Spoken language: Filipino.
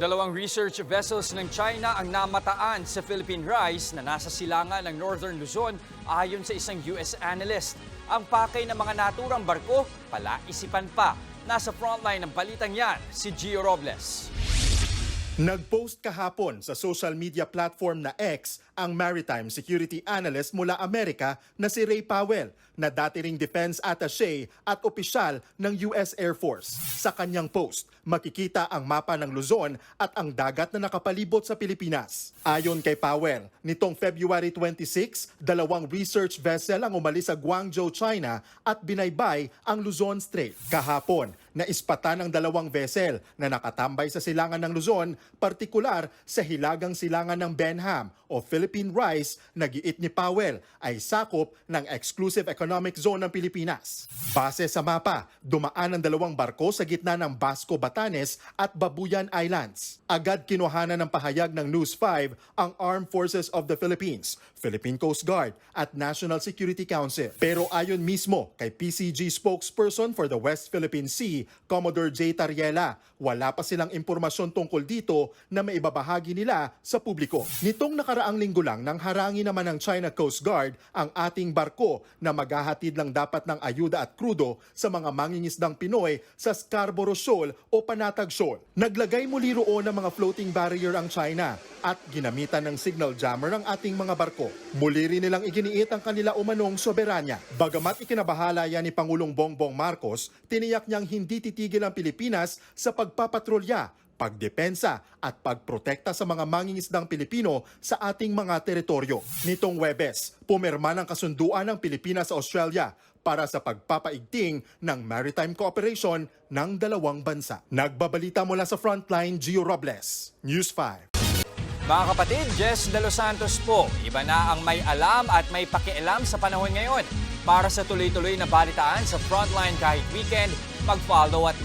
Dalawang research vessels ng China ang namataan sa Philippine Rice na nasa silangan ng Northern Luzon ayon sa isang US analyst. Ang pakay ng mga naturang barko, palaisipan pa. Nasa frontline ng balitang yan, si Gio Robles. Nag-post kahapon sa social media platform na X ang maritime security analyst mula Amerika na si Ray Powell na dati ring defense attaché at opisyal ng US Air Force. Sa kanyang post, makikita ang mapa ng Luzon at ang dagat na nakapalibot sa Pilipinas. Ayon kay Powell, nitong February 26, dalawang research vessel ang umalis sa Guangzhou, China at binaybay ang Luzon Strait. Kahapon, naispatan ng dalawang vessel na nakatambay sa silangan ng Luzon, partikular sa hilagang silangan ng Benham o Philippine Rice na giit ni Powell ay sakop ng Exclusive Economic Zone ng Pilipinas. Base sa mapa, dumaan ang dalawang barko sa gitna ng Basco, Batanes at Babuyan Islands. Agad kinuhanan ng pahayag ng News 5 ang Armed Forces of the Philippines, Philippine Coast Guard at National Security Council. Pero ayon mismo kay PCG spokesperson for the West Philippine Sea, Commodore J. Tariela, wala pa silang impormasyon tungkol dito na maibabahagi nila sa publiko. Nitong nakaraang linggo lang nang harangi naman ng China Coast Guard ang ating barko na maghahatid lang dapat ng ayuda at krudo sa mga mangingisdang Pinoy sa Scarborough Shoal o Panatag Shoal. Naglagay muli roon ng mga floating barrier ang China at ginamitan ng signal jammer ang ating mga barko. Muli rin nilang iginiit ang kanila umanong soberanya. Bagamat ikinabahala yan ni Pangulong Bongbong Marcos, tiniyak niyang hindi titigil ang Pilipinas sa pagpapatrolya, pagdepensa at pagprotekta sa mga mangingisdang Pilipino sa ating mga teritoryo. Nitong Huwebes, pumirma ng kasunduan ng Pilipinas sa Australia para sa pagpapaigting ng maritime cooperation ng dalawang bansa. Nagbabalita mula sa Frontline, Gio Robles, News 5. Mga kapatid, Jess De Los Santos po. Iba na ang may alam at may pakialam sa panahon ngayon. Para sa tuloy-tuloy na balitaan sa Frontline kahit weekend, mag-follow at